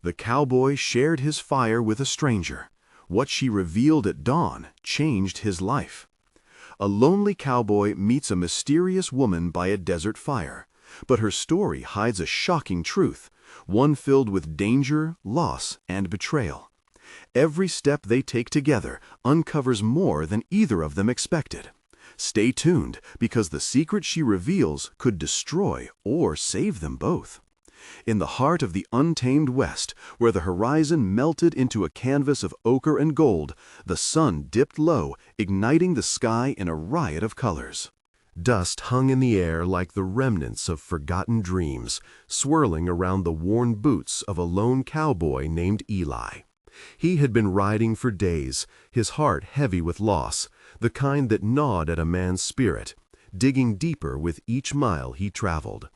The cowboy shared his fire with a stranger. What she revealed at dawn changed his life. A lonely cowboy meets a mysterious woman by a desert fire, but her story hides a shocking truth, one filled with danger, loss, and betrayal. Every step they take together uncovers more than either of them expected. Stay tuned, because the secret she reveals could destroy or save them both. In the heart of the untamed West, where the horizon melted into a canvas of ochre and gold, the sun dipped low, igniting the sky in a riot of colors. Dust hung in the air like the remnants of forgotten dreams, swirling around the worn boots of a lone cowboy named Eli. He had been riding for days, his heart heavy with loss, the kind that gnawed at a man's spirit, digging deeper with each mile he traveled.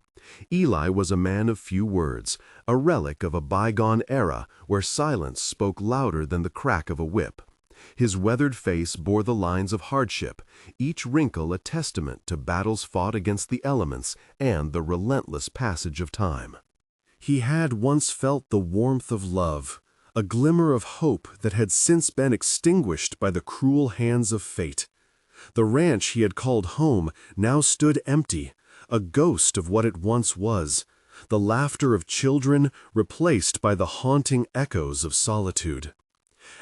Eli was a man of few words, a relic of a bygone era where silence spoke louder than the crack of a whip. His weathered face bore the lines of hardship, each wrinkle a testament to battles fought against the elements and the relentless passage of time. He had once felt the warmth of love, a glimmer of hope that had since been extinguished by the cruel hands of fate. The ranch he had called home now stood empty, a ghost of what it once was, the laughter of children replaced by the haunting echoes of solitude.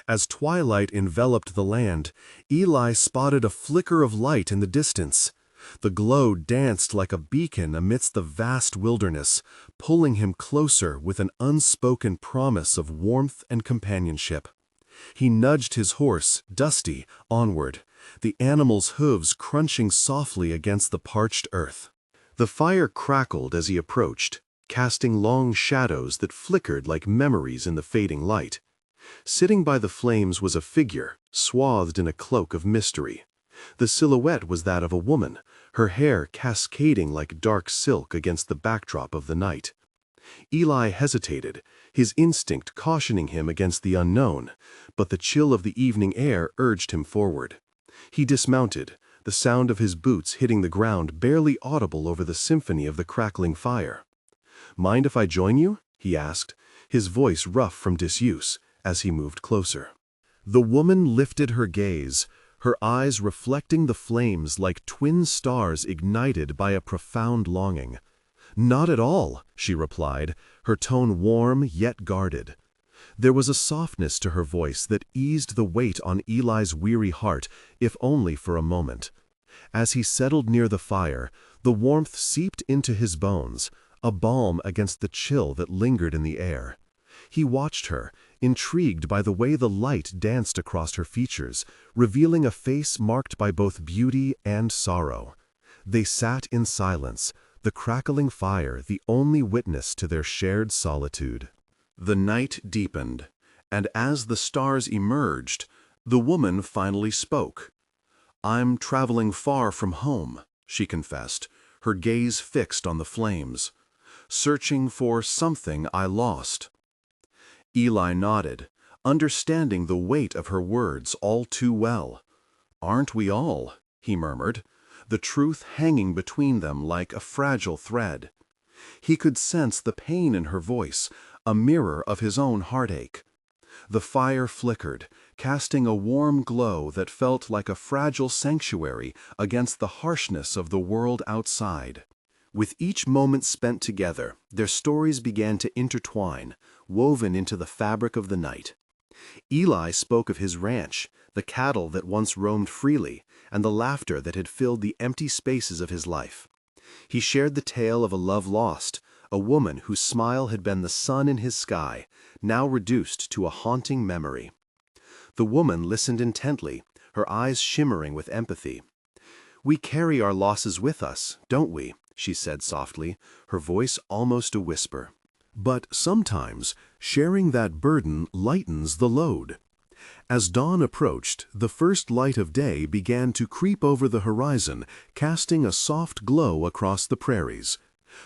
As twilight enveloped the land, Eli spotted a flicker of light in the distance. The glow danced like a beacon amidst the vast wilderness, pulling him closer with an unspoken promise of warmth and companionship. He nudged his horse, Dusty, onward, the animal's hooves crunching softly against the parched earth. The fire crackled as he approached, casting long shadows that flickered like memories in the fading light. Sitting by the flames was a figure, swathed in a cloak of mystery. The silhouette was that of a woman, her hair cascading like dark silk against the backdrop of the night. Eli hesitated, his instinct cautioning him against the unknown, but the chill of the evening air urged him forward. He dismounted, the sound of his boots hitting the ground barely audible over the symphony of the crackling fire. "Mind if I join you?" he asked, his voice rough from disuse, as he moved closer. The woman lifted her gaze, her eyes reflecting the flames like twin stars ignited by a profound longing. "Not at all," she replied, her tone warm yet guarded. There was a softness to her voice that eased the weight on Eli's weary heart, if only for a moment. As he settled near the fire, the warmth seeped into his bones, a balm against the chill that lingered in the air. He watched her, intrigued by the way the light danced across her features, revealing a face marked by both beauty and sorrow. They sat in silence, the crackling fire the only witness to their shared solitude. The night deepened, and as the stars emerged, the woman finally spoke. "I'm traveling far from home," she confessed, her gaze fixed on the flames. "Searching for something I lost." Eli nodded, understanding the weight of her words all too well. "Aren't we all?" he murmured, the truth hanging between them like a fragile thread. He could sense the pain in her voice, a mirror of his own heartache. The fire flickered, casting a warm glow that felt like a fragile sanctuary against the harshness of the world outside. With each moment spent together, their stories began to intertwine, woven into the fabric of the night. Eli spoke of his ranch, the cattle that once roamed freely, and the laughter that had filled the empty spaces of his life. He shared the tale of a love lost, a woman whose smile had been the sun in his sky, now reduced to a haunting memory. The woman listened intently, her eyes shimmering with empathy. "We carry our losses with us, don't we?" she said softly, her voice almost a whisper. "But sometimes sharing that burden lightens the load." As dawn approached, the first light of day began to creep over the horizon, casting a soft glow across the prairies.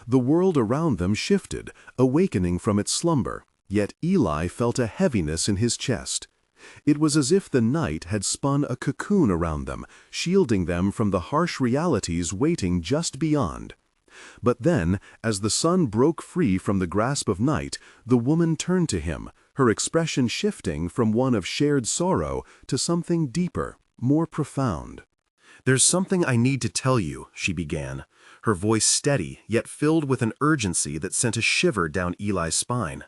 The world around them shifted, awakening from its slumber, yet Eli felt a heaviness in his chest. It was as if the night had spun a cocoon around them, shielding them from the harsh realities waiting just beyond. But then, as the sun broke free from the grasp of night, the woman turned to him, her expression shifting from one of shared sorrow to something deeper, more profound. "There's something I need to tell you," she began, her voice steady yet filled with an urgency that sent a shiver down Eli's spine.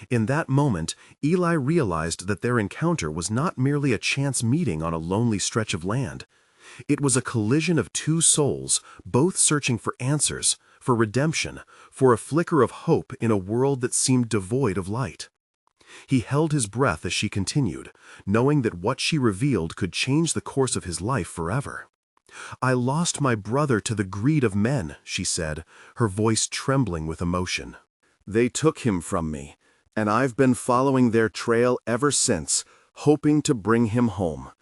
In that moment, Eli realized that their encounter was not merely a chance meeting on a lonely stretch of land. It was a collision of two souls, both searching for answers, for redemption, for a flicker of hope in a world that seemed devoid of light. He held his breath as she continued, knowing that what she revealed could change the course of his life forever. "I lost my brother to the greed of men," she said, her voice trembling with emotion. "They took him from me, and I've been following their trail ever since, hoping to bring him home.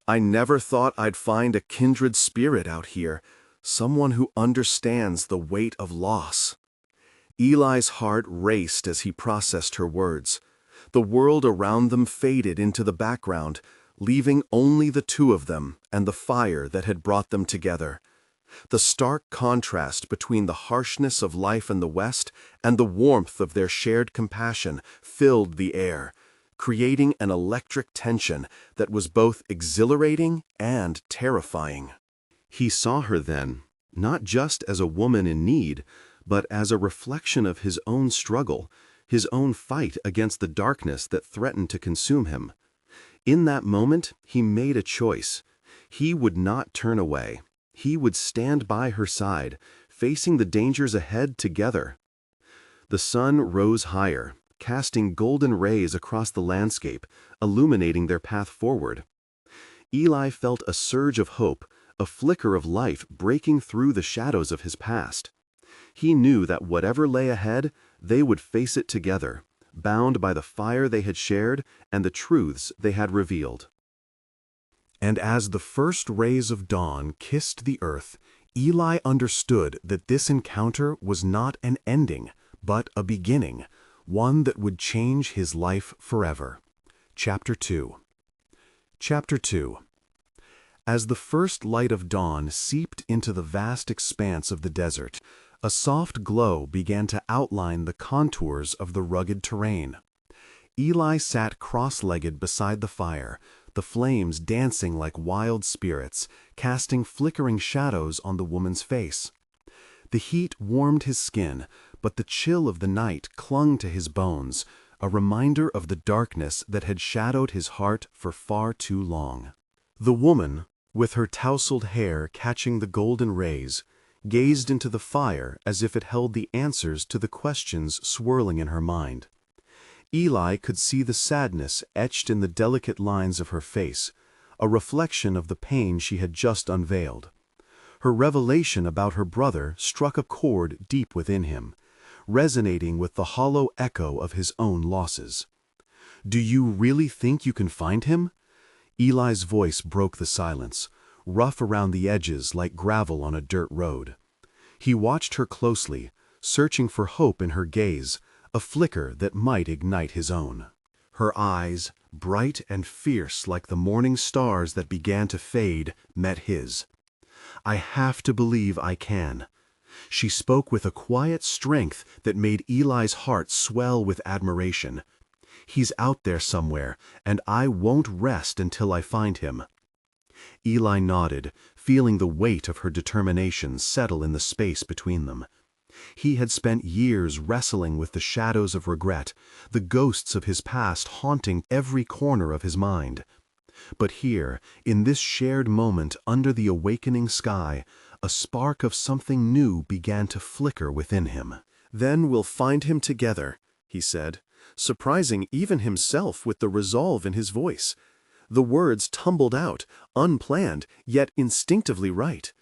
I never thought I'd find a kindred spirit out here, someone who understands the weight of loss." Eli's heart raced as he processed her words. The world around them faded into the background, leaving only the two of them and the fire that had brought them together. The stark contrast between the harshness of life in the West and the warmth of their shared compassion filled the air, creating an electric tension that was both exhilarating and terrifying. He saw her then, not just as a woman in need, but as a reflection of his own struggle, his own fight against the darkness that threatened to consume him. In that moment, he made a choice. He would not turn away. He would stand by her side, facing the dangers ahead together. The sun rose higher, casting golden rays across the landscape, illuminating their path forward. Eli felt a surge of hope, a flicker of life breaking through the shadows of his past. He knew that whatever lay ahead, they would face it together, bound by the fire they had shared and the truths they had revealed. And as the first rays of dawn kissed the earth, Eli understood that this encounter was not an ending, but a beginning, one that would change his life forever. Chapter 2. Chapter 2. As the first light of dawn seeped into the vast expanse of the desert, a soft glow began to outline the contours of the rugged terrain. Eli sat cross-legged beside the fire, the flames dancing like wild spirits, casting flickering shadows on the woman's face. The heat warmed his skin, but the chill of the night clung to his bones, a reminder of the darkness that had shadowed his heart for far too long. The woman, with her tousled hair catching the golden rays, gazed into the fire as if it held the answers to the questions swirling in her mind. Eli could see the sadness etched in the delicate lines of her face, a reflection of the pain she had just unveiled. Her revelation about her brother struck a chord deep within him, resonating with the hollow echo of his own losses. "Do you really think you can find him?" Eli's voice broke the silence, rough around the edges like gravel on a dirt road. He watched her closely, searching for hope in her gaze, a flicker that might ignite his own. Her eyes, bright and fierce like the morning stars that began to fade, met his. "I have to believe I can." She spoke with a quiet strength that made Eli's heart swell with admiration. "He's out there somewhere, and I won't rest until I find him." Eli nodded, feeling the weight of her determination settle in the space between them. He had spent years wrestling with the shadows of regret, the ghosts of his past haunting every corner of his mind. But here, in this shared moment under the awakening sky, a spark of something new began to flicker within him. "Then we'll find him together," he said, surprising even himself with the resolve in his voice. The words tumbled out, unplanned, yet instinctively right.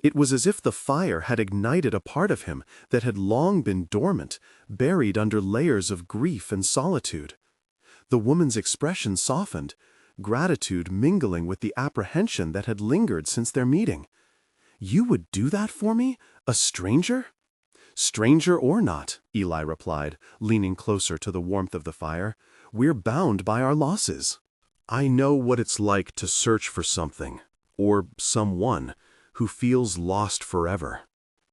It was as if the fire had ignited a part of him that had long been dormant, buried under layers of grief and solitude. The woman's expression softened, gratitude mingling with the apprehension that had lingered since their meeting. "You would do that for me? A stranger?" "Stranger or not," Eli replied, leaning closer to the warmth of the fire, "we're bound by our losses. I know what it's like to search for something, or someone, who feels lost forever."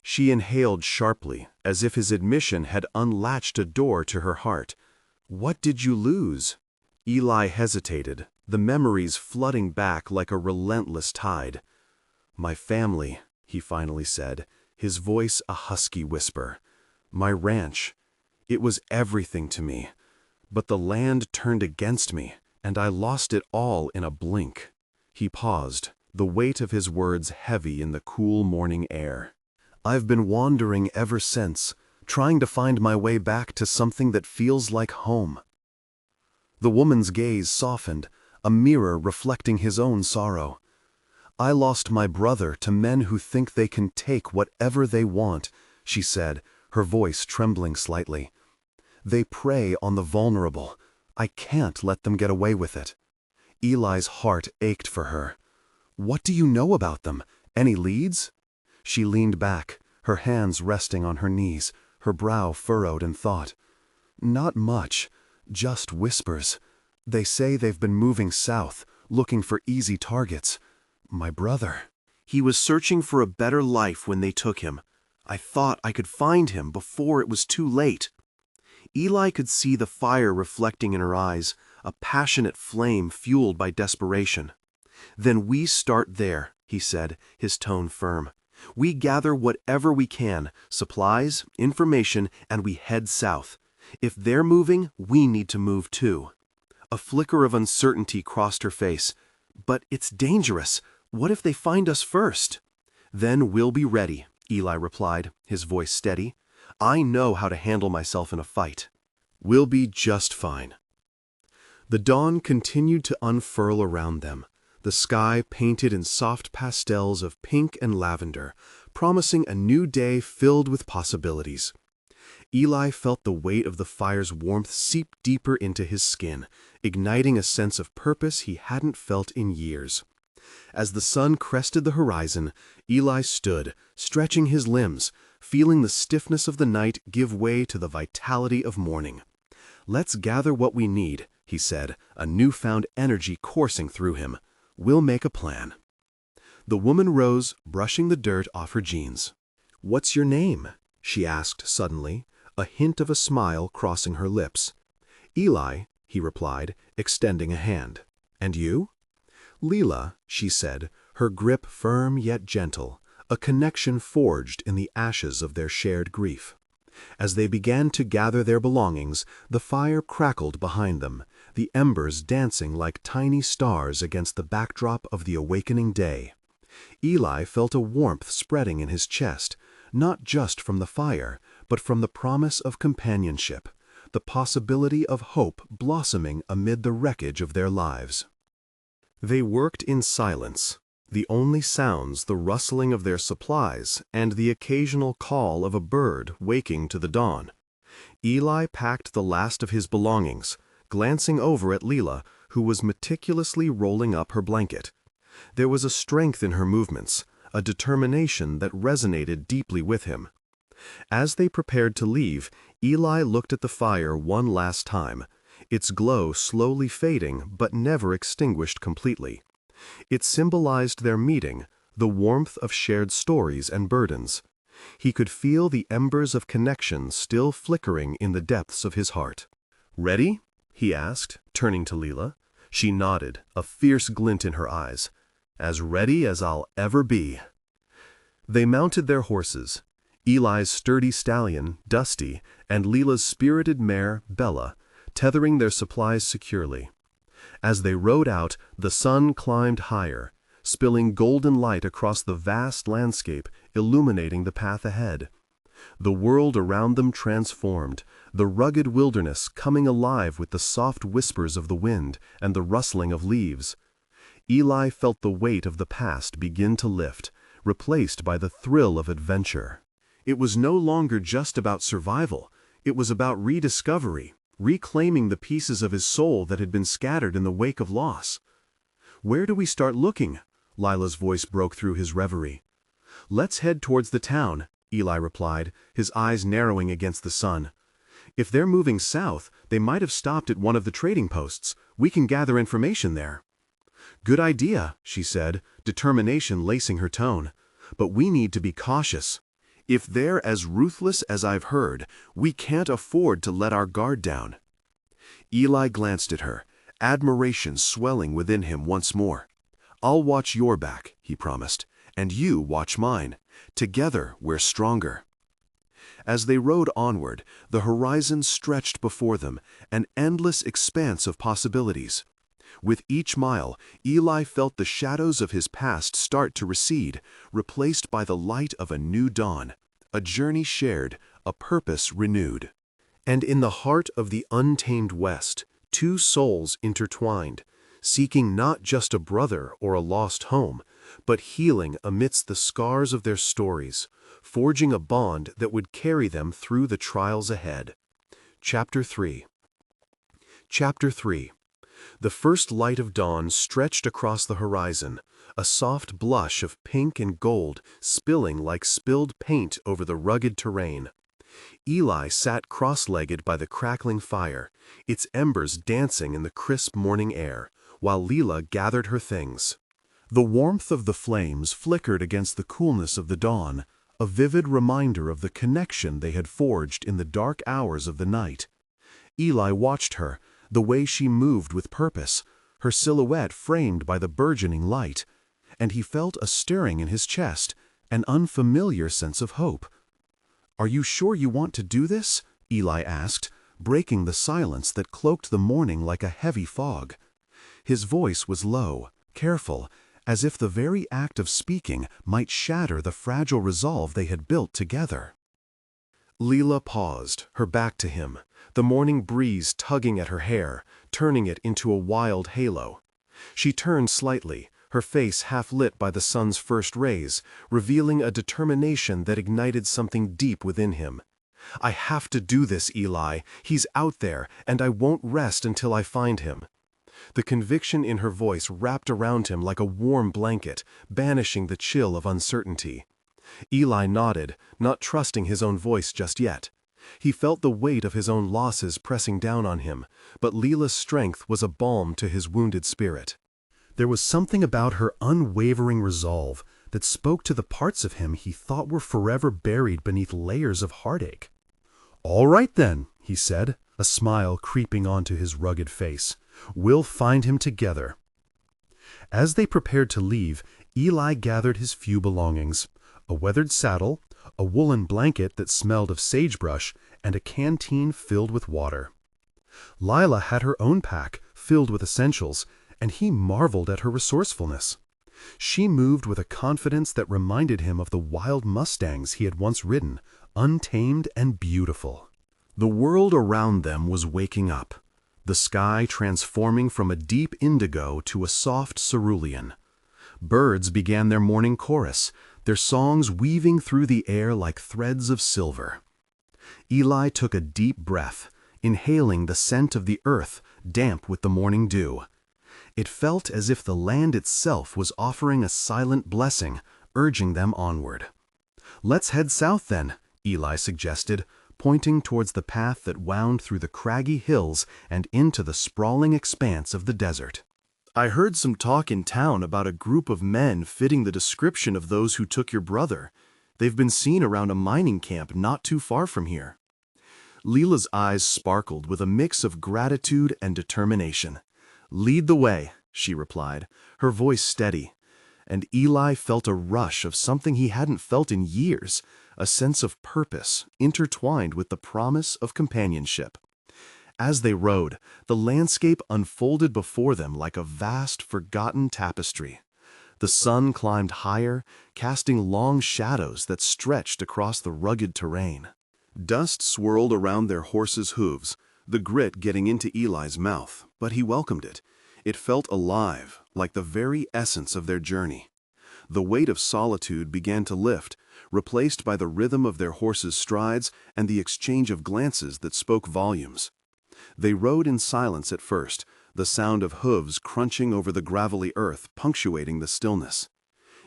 She inhaled sharply, as if his admission had unlatched a door to her heart. "What did you lose?" Eli hesitated, the memories flooding back like a relentless tide. "My family," he finally said, his voice a husky whisper. "My ranch. It was everything to me. But the land turned against me, and I lost it all in a blink." He paused, the weight of his words heavy in the cool morning air. "I've been wandering ever since, trying to find my way back to something that feels like home." The woman's gaze softened, a mirror reflecting his own sorrow. "I lost my brother to men who think they can take whatever they want," she said, her voice trembling slightly. "They prey on the vulnerable. I can't let them get away with it." Eli's heart ached for her. "What do you know about them? Any leads?" She leaned back, her hands resting on her knees, her brow furrowed in thought. "Not much, just whispers. They say they've been moving south, looking for easy targets. My brother. He was searching for a better life when they took him. I thought I could find him before it was too late." Eli could see the fire reflecting in her eyes, a passionate flame fueled by desperation. "Then we start there," he said, his tone firm. "We gather whatever we can, supplies, information, and we head south. If they're moving, we need to move too." A flicker of uncertainty crossed her face. "But it's dangerous. What if they find us first?" "Then we'll be ready," Eli replied, his voice steady. "I know how to handle myself in a fight. We'll be just fine." The dawn continued to unfurl around them, the sky painted in soft pastels of pink and lavender, promising a new day filled with possibilities. Eli felt the weight of the fire's warmth seep deeper into his skin, igniting a sense of purpose he hadn't felt in years. As the sun crested the horizon, Eli stood, stretching his limbs, feeling the stiffness of the night give way to the vitality of morning. "Let's gather what we need," he said, a newfound energy coursing through him. "We'll make a plan." The woman rose, brushing the dirt off her jeans. "What's your name?" she asked suddenly, a hint of a smile crossing her lips. "Eli," he replied, extending a hand. "And you?" "Lila," she said, her grip firm yet gentle, a connection forged in the ashes of their shared grief. As they began to gather their belongings, the fire crackled behind them, the embers dancing like tiny stars against the backdrop of the awakening day. Eli felt a warmth spreading in his chest, not just from the fire, but from the promise of companionship, the possibility of hope blossoming amid the wreckage of their lives. They worked in silence, the only sounds the rustling of their supplies and the occasional call of a bird waking to the dawn. Eli packed the last of his belongings, glancing over at Lila, who was meticulously rolling up her blanket. There was a strength in her movements, a determination that resonated deeply with him. As they prepared to leave, Eli looked at the fire one last time, its glow slowly fading but never extinguished completely. It symbolized their meeting, the warmth of shared stories and burdens. He could feel the embers of connection still flickering in the depths of his heart. "Ready?" he asked, turning to Lila. She nodded, a fierce glint in her eyes. "As ready as I'll ever be." They mounted their horses, Eli's sturdy stallion, Dusty, and Lila's spirited mare, Bella, tethering their supplies securely. As they rode out, the sun climbed higher, spilling golden light across the vast landscape, illuminating the path ahead. The world around them transformed, the rugged wilderness coming alive with the soft whispers of the wind and the rustling of leaves. Eli felt the weight of the past begin to lift, replaced by the thrill of adventure. It was no longer just about survival, it was about rediscovery, reclaiming the pieces of his soul that had been scattered in the wake of loss. "Where do we start looking?" Lila's voice broke through his reverie. "Let's head towards the town," Eli replied, his eyes narrowing against the sun. "If they're moving south, they might have stopped at one of the trading posts. We can gather information there." "Good idea," she said, determination lacing her tone. "But we need to be cautious. If they're as ruthless as I've heard, we can't afford to let our guard down." Eli glanced at her, admiration swelling within him once more. "I'll watch your back," he promised, "and you watch mine. Together we're stronger." As they rode onward, the horizon stretched before them, an endless expanse of possibilities. With each mile, Eli felt the shadows of his past start to recede, replaced by the light of a new dawn, a journey shared, a purpose renewed. And in the heart of the untamed West, two souls intertwined, seeking not just a brother or a lost home, but healing amidst the scars of their stories, forging a bond that would carry them through the trials ahead. Chapter 3. Chapter 3. The first light of dawn stretched across the horizon, a soft blush of pink and gold spilling like spilled paint over the rugged terrain. Eli sat cross-legged by the crackling fire, its embers dancing in the crisp morning air, while Lila gathered her things. The warmth of the flames flickered against the coolness of the dawn, a vivid reminder of the connection they had forged in the dark hours of the night. Eli watched her, the way she moved with purpose, her silhouette framed by the burgeoning light, and he felt a stirring in his chest, an unfamiliar sense of hope. "Are you sure you want to do this?" Eli asked, breaking the silence that cloaked the morning like a heavy fog. His voice was low, careful, as if the very act of speaking might shatter the fragile resolve they had built together. Lila paused, her back to him, the morning breeze tugging at her hair, turning it into a wild halo. She turned slightly, her face half lit by the sun's first rays, revealing a determination that ignited something deep within him. "I have to do this, Eli. He's out there, and I won't rest until I find him." The conviction in her voice wrapped around him like a warm blanket, banishing the chill of uncertainty. Eli nodded, not trusting his own voice just yet. He felt the weight of his own losses pressing down on him, but Lila's strength was a balm to his wounded spirit. There was something about her unwavering resolve that spoke to the parts of him he thought were forever buried beneath layers of heartache. "All right then," he said, a smile creeping onto his rugged face. "We'll find him together." As they prepared to leave, Eli gathered his few belongings: a weathered saddle, a woolen blanket that smelled of sagebrush, and a canteen filled with water. Lila had her own pack, filled with essentials, and he marveled at her resourcefulness. She moved with a confidence that reminded him of the wild mustangs he had once ridden, untamed and beautiful. The world around them was waking up, the sky transforming from a deep indigo to a soft cerulean. Birds began their morning chorus, their songs weaving through the air like threads of silver. Eli took a deep breath, inhaling the scent of the earth, damp with the morning dew. It felt as if the land itself was offering a silent blessing, urging them onward. "Let's head south then," Eli suggested, pointing towards the path that wound through the craggy hills and into the sprawling expanse of the desert. "I heard some talk in town about a group of men fitting the description of those who took your brother. They've been seen around a mining camp not too far from here." Lila's eyes sparkled with a mix of gratitude and determination. "Lead the way," she replied, her voice steady. And Eli felt a rush of something he hadn't felt in years, a sense of purpose intertwined with the promise of companionship. As they rode, the landscape unfolded before them like a vast, forgotten tapestry. The sun climbed higher, casting long shadows that stretched across the rugged terrain. Dust swirled around their horses' hooves, the grit getting into Eli's mouth, but he welcomed it. It felt alive, like the very essence of their journey. The weight of solitude began to lift, replaced by the rhythm of their horses' strides and the exchange of glances that spoke volumes. They rode in silence at first, the sound of hooves crunching over the gravelly earth punctuating the stillness.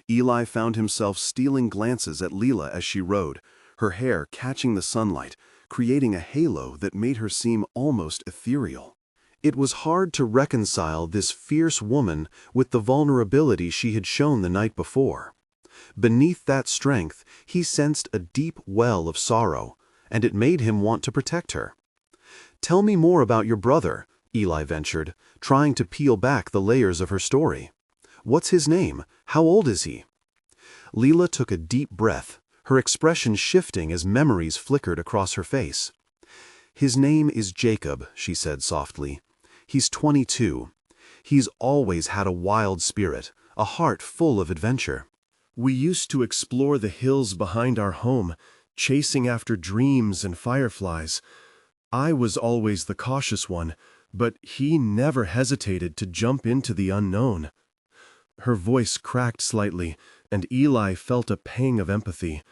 Eli found himself stealing glances at Lila as she rode, her hair catching the sunlight, creating a halo that made her seem almost ethereal. It was hard to reconcile this fierce woman with the vulnerability she had shown the night before. Beneath that strength, he sensed a deep well of sorrow, and it made him want to protect her. "Tell me more about your brother," Eli ventured, trying to peel back the layers of her story. "What's his name? How old is he?" Lila took a deep breath, her expression shifting as memories flickered across her face. "His name is Jacob," she said softly. "He's 22. He's always had a wild spirit, a heart full of adventure. We used to explore the hills behind our home, chasing after dreams and fireflies. I was always the cautious one, but he never hesitated to jump into the unknown." Her voice cracked slightly, and Eli felt a pang of empathy.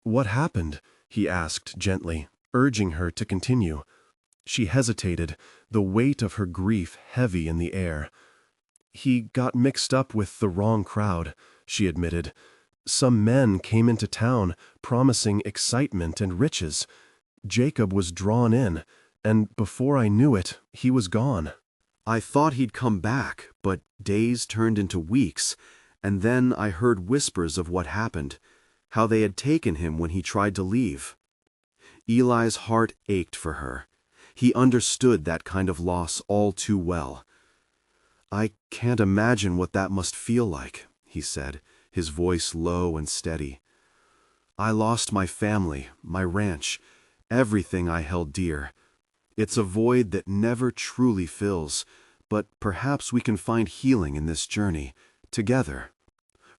"What happened?" he asked gently, urging her to continue. She hesitated, the weight of her grief heavy in the air. "He got mixed up with the wrong crowd," she admitted. "Some men came into town, promising excitement and riches. Jacob was drawn in, and before I knew it, he was gone. I thought he'd come back, but days turned into weeks, and then I heard whispers of what happened, how they had taken him when he tried to leave." Eli's heart ached for her. He understood that kind of loss all too well. "I can't imagine what that must feel like," he said, his voice low and steady. "I lost my family, my ranch, everything I held dear. It's a void that never truly fills, but perhaps we can find healing in this journey, together."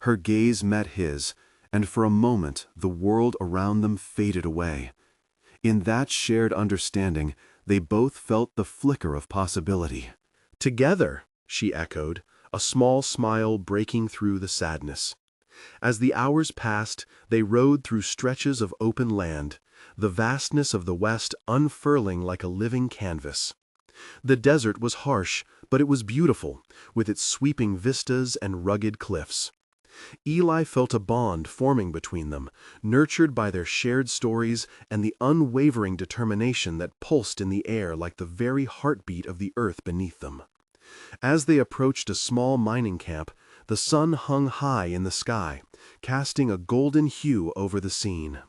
Her gaze met his, and for a moment the world around them faded away. In that shared understanding, they both felt the flicker of possibility. "Together," she echoed, a small smile breaking through the sadness. As the hours passed, they rode through stretches of open land, the vastness of the West unfurling like a living canvas. The desert was harsh, but it was beautiful, with its sweeping vistas and rugged cliffs. Eli felt a bond forming between them, nurtured by their shared stories and the unwavering determination that pulsed in the air like the very heartbeat of the earth beneath them. As they approached a small mining camp, the sun hung high in the sky, casting a golden hue over the scene.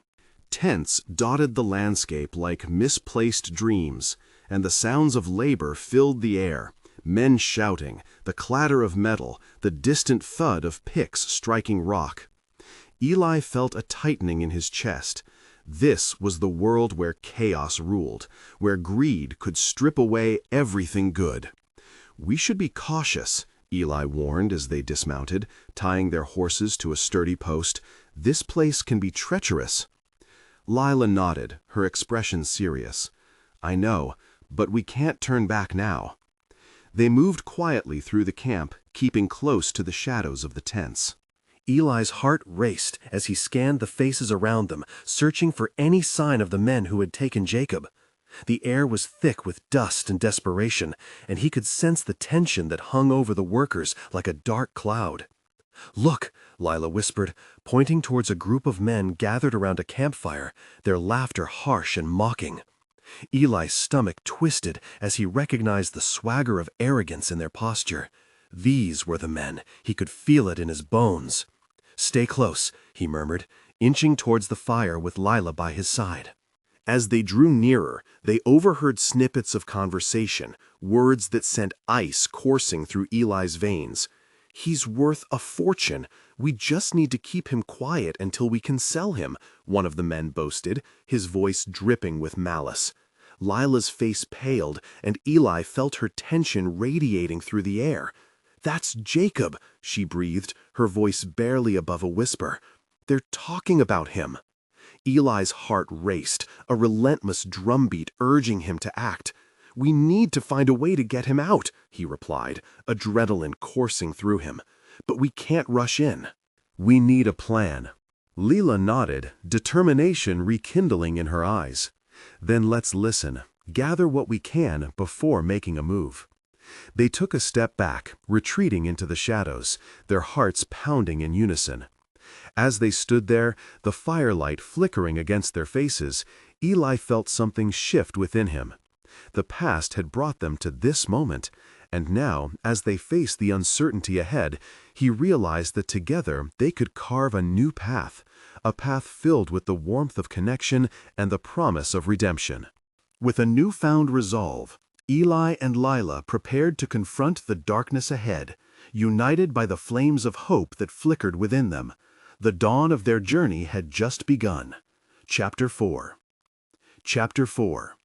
Tents dotted the landscape like misplaced dreams, and the sounds of labor filled the air, men shouting, the clatter of metal, the distant thud of picks striking rock. Eli felt a tightening in his chest. This was the world where chaos ruled, where greed could strip away everything good. "We should be cautious," Eli warned as they dismounted, tying their horses to a sturdy post. "This place can be treacherous." Lila nodded, her expression serious. "I know, but we can't turn back now." They moved quietly through the camp, keeping close to the shadows of the tents. Eli's heart raced as he scanned the faces around them, searching for any sign of the men who had taken Jacob. The air was thick with dust and desperation, and he could sense the tension that hung over the workers like a dark cloud. "Look," Lila whispered, pointing towards a group of men gathered around a campfire, their laughter harsh and mocking. Eli's stomach twisted as he recognized the swagger of arrogance in their posture. These were the men. He could feel it in his bones. "Stay close," he murmured, inching towards the fire with Lila by his side. As they drew nearer, they overheard snippets of conversation, words that sent ice coursing through Eli's veins. "He's worth a fortune. We just need to keep him quiet until we can sell him," one of the men boasted, his voice dripping with malice. Lila's face paled, and Eli felt her tension radiating through the air. "That's Jacob," she breathed, her voice barely above a whisper. "They're talking about him." Eli's heart raced, a relentless drumbeat urging him to act. "We need to find a way to get him out," he replied, adrenaline coursing through him. "But we can't rush in. We need a plan." Lila nodded, determination rekindling in her eyes. "Then let's listen, gather what we can before making a move." They took a step back, retreating into the shadows, their hearts pounding in unison. As they stood there, the firelight flickering against their faces, Eli felt something shift within him. The past had brought them to this moment, and now, as they faced the uncertainty ahead, he realized that together they could carve a new path, a path filled with the warmth of connection and the promise of redemption. With a newfound resolve, Eli and Lila prepared to confront the darkness ahead, united by the flames of hope that flickered within them. The dawn of their journey had just begun. Chapter 4. Chapter 4.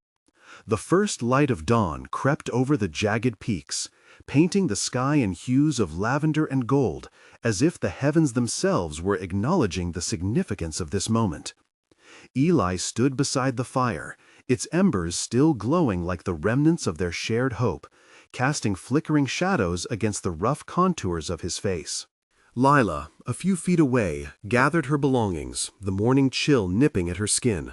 The first light of dawn crept over the jagged peaks, painting the sky in hues of lavender and gold, as if the heavens themselves were acknowledging the significance of this moment. Eli stood beside the fire, its embers still glowing like the remnants of their shared hope, casting flickering shadows against the rough contours of his face. Lila, a few feet away, gathered her belongings, the morning chill nipping at her skin.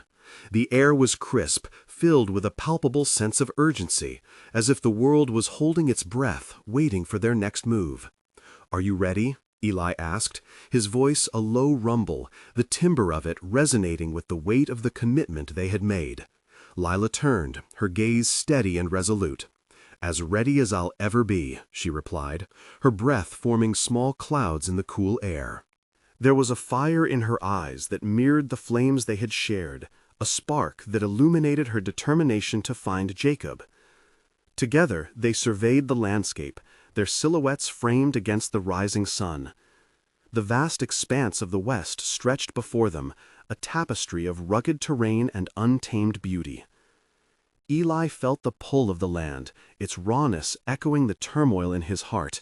The air was crisp, filled with a palpable sense of urgency, as if the world was holding its breath, waiting for their next move. "Are you ready?" Eli asked, his voice a low rumble, the timbre of it resonating with the weight of the commitment they had made. Lila turned, her gaze steady and resolute. "As ready as I'll ever be," she replied, her breath forming small clouds in the cool air. There was a fire in her eyes that mirrored the flames they had shared, a spark that illuminated her determination to find Jacob. Together they surveyed the landscape, their silhouettes framed against the rising sun. The vast expanse of the west stretched before them, a tapestry of rugged terrain and untamed beauty. Eli felt the pull of the land, its rawness echoing the turmoil in his heart.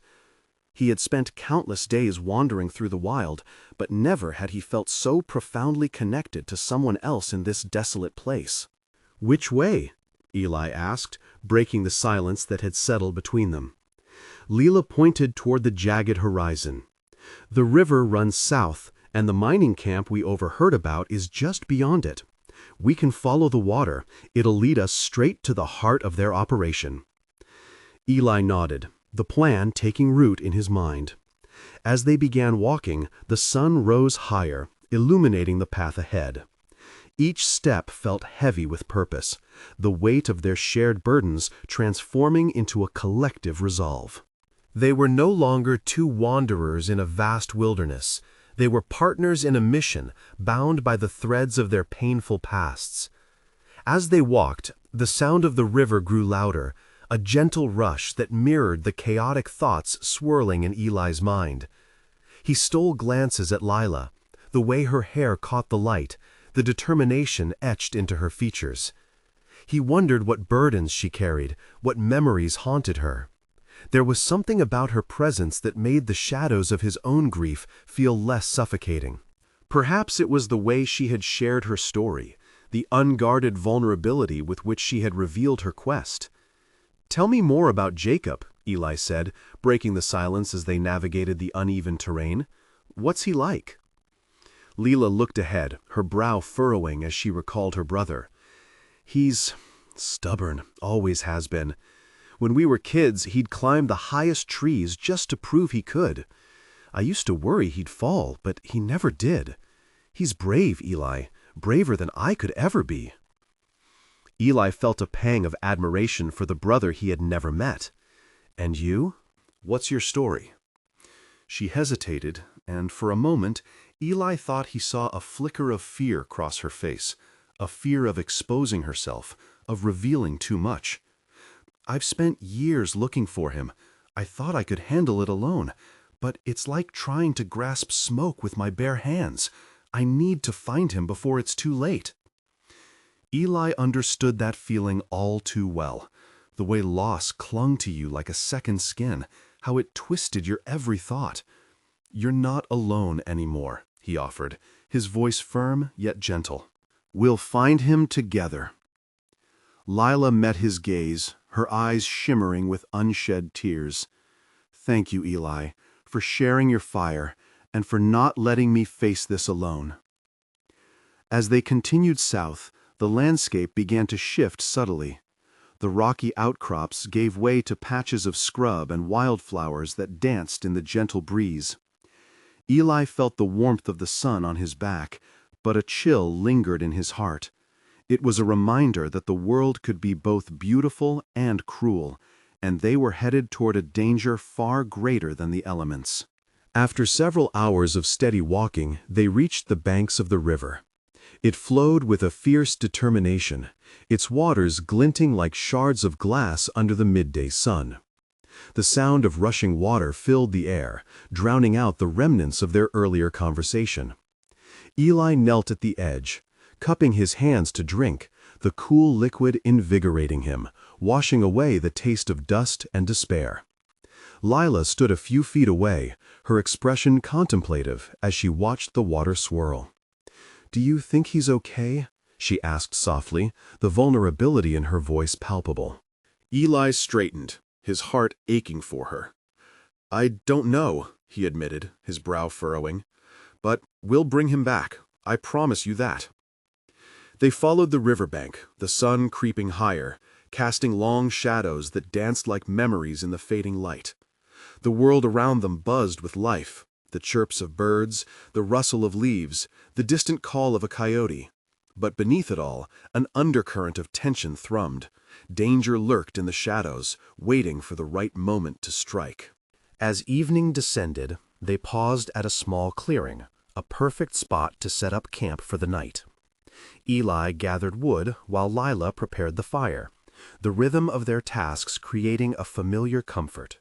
He had spent countless days wandering through the wild, but never had he felt so profoundly connected to someone else in this desolate place. "Which way?" Eli asked, breaking the silence that had settled between them. Lila pointed toward the jagged horizon. "The river runs south, and the mining camp we overheard about is just beyond it. We can follow the water. It'll lead us straight to the heart of their operation." Eli nodded, the plan taking root in his mind. As they began walking, the sun rose higher, illuminating the path ahead. Each step felt heavy with purpose, the weight of their shared burdens transforming into a collective resolve. They were no longer two wanderers in a vast wilderness. They were partners in a mission, bound by the threads of their painful pasts. As they walked, the sound of the river grew louder, a gentle rush that mirrored the chaotic thoughts swirling in Eli's mind. He stole glances at Lila, the way her hair caught the light, the determination etched into her features. He wondered what burdens she carried, what memories haunted her. There was something about her presence that made the shadows of his own grief feel less suffocating. Perhaps it was the way she had shared her story, the unguarded vulnerability with which she had revealed her quest. "Tell me more about Jacob," Eli said, breaking the silence as they navigated the uneven terrain. "What's he like?" Lila looked ahead, her brow furrowing as she recalled her brother. "He's stubborn, always has been. When we were kids, he'd climb the highest trees just to prove he could. I used to worry he'd fall, but he never did. He's brave, Eli, braver than I could ever be." Eli felt a pang of admiration for the brother he had never met. "And you? What's your story?" She hesitated, and for a moment, Eli thought he saw a flicker of fear cross her face, a fear of exposing herself, of revealing too much. "I've spent years looking for him. I thought I could handle it alone, but it's like trying to grasp smoke with my bare hands. I need to find him before it's too late." Eli understood that feeling all too well, the way loss clung to you like a second skin, how it twisted your every thought. "You're not alone anymore," he offered, his voice firm yet gentle. "We'll find him together." Lila met his gaze, her eyes shimmering with unshed tears. "Thank you, Eli, for sharing your fire and for not letting me face this alone." As they continued south, the landscape began to shift subtly. The rocky outcrops gave way to patches of scrub and wildflowers that danced in the gentle breeze. Eli felt the warmth of the sun on his back, but a chill lingered in his heart. It was a reminder that the world could be both beautiful and cruel, and they were headed toward a danger far greater than the elements. After several hours of steady walking, they reached the banks of the river. It flowed with a fierce determination, its waters glinting like shards of glass under the midday sun. The sound of rushing water filled the air, drowning out the remnants of their earlier conversation. Eli knelt at the edge, cupping his hands to drink, the cool liquid invigorating him, washing away the taste of dust and despair. Lila stood a few feet away, her expression contemplative as she watched the water swirl. "Do you think he's okay?" she asked softly, the vulnerability in her voice palpable. Eli straightened, his heart aching for her. "I don't know," he admitted, his brow furrowing. "But we'll bring him back. I promise you that." They followed the riverbank, the sun creeping higher, casting long shadows that danced like memories in the fading light. The world around them buzzed with life, the chirps of birds, the rustle of leaves, the distant call of a coyote. But beneath it all, an undercurrent of tension thrummed. Danger lurked in the shadows, waiting for the right moment to strike. As evening descended, they paused at a small clearing, a perfect spot to set up camp for the night. Eli gathered wood while Lila prepared the fire, the rhythm of their tasks creating a familiar comfort.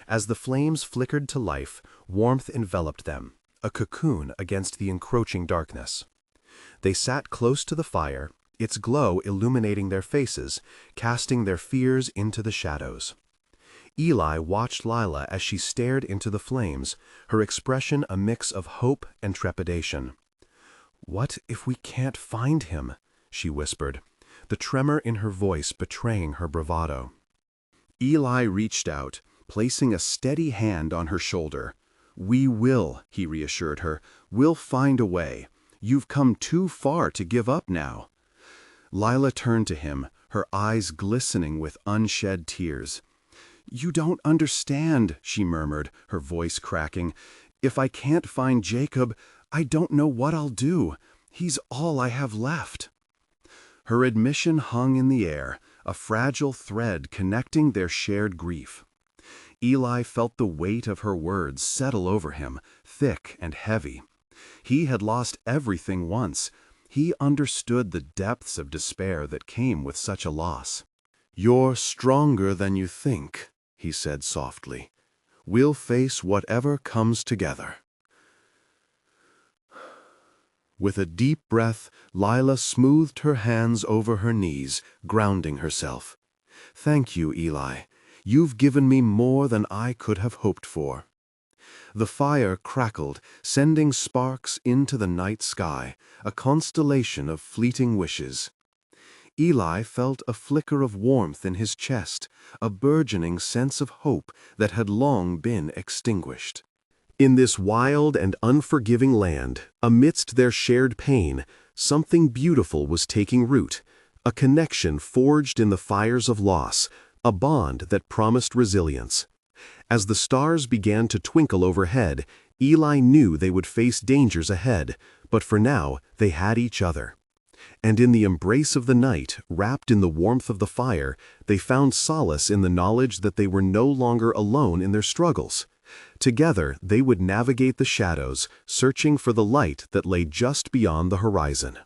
As the flames flickered to life, warmth enveloped them, a cocoon against the encroaching darkness. They sat close to the fire, its glow illuminating their faces, casting their fears into the shadows. Eli watched Lila as she stared into the flames, her expression a mix of hope and trepidation. "What if we can't find him?" she whispered, the tremor in her voice betraying her bravado. Eli reached out, placing a steady hand on her shoulder. "We will," he reassured her. "We'll find a way. You've come too far to give up now." Lila turned to him, her eyes glistening with unshed tears. "You don't understand," she murmured, her voice cracking. "If I can't find Jacob, I don't know what I'll do. He's all I have left." Her admission hung in the air, a fragile thread connecting their shared grief. Eli felt the weight of her words settle over him, thick and heavy. He had lost everything once. He understood the depths of despair that came with such a loss. "You're stronger than you think," he said softly. "We'll face whatever comes together." With a deep breath, Lila smoothed her hands over her knees, grounding herself. "Thank you, Eli. You've given me more than I could have hoped for." The fire crackled, sending sparks into the night sky, a constellation of fleeting wishes. Eli felt a flicker of warmth in his chest, a burgeoning sense of hope that had long been extinguished. In this wild and unforgiving land, amidst their shared pain, something beautiful was taking root, a connection forged in the fires of loss, a bond that promised resilience. As the stars began to twinkle overhead, Eli knew they would face dangers ahead, but for now they had each other. And in the embrace of the night, wrapped in the warmth of the fire, they found solace in the knowledge that they were no longer alone in their struggles. Together, they would navigate the shadows, searching for the light that lay just beyond the horizon.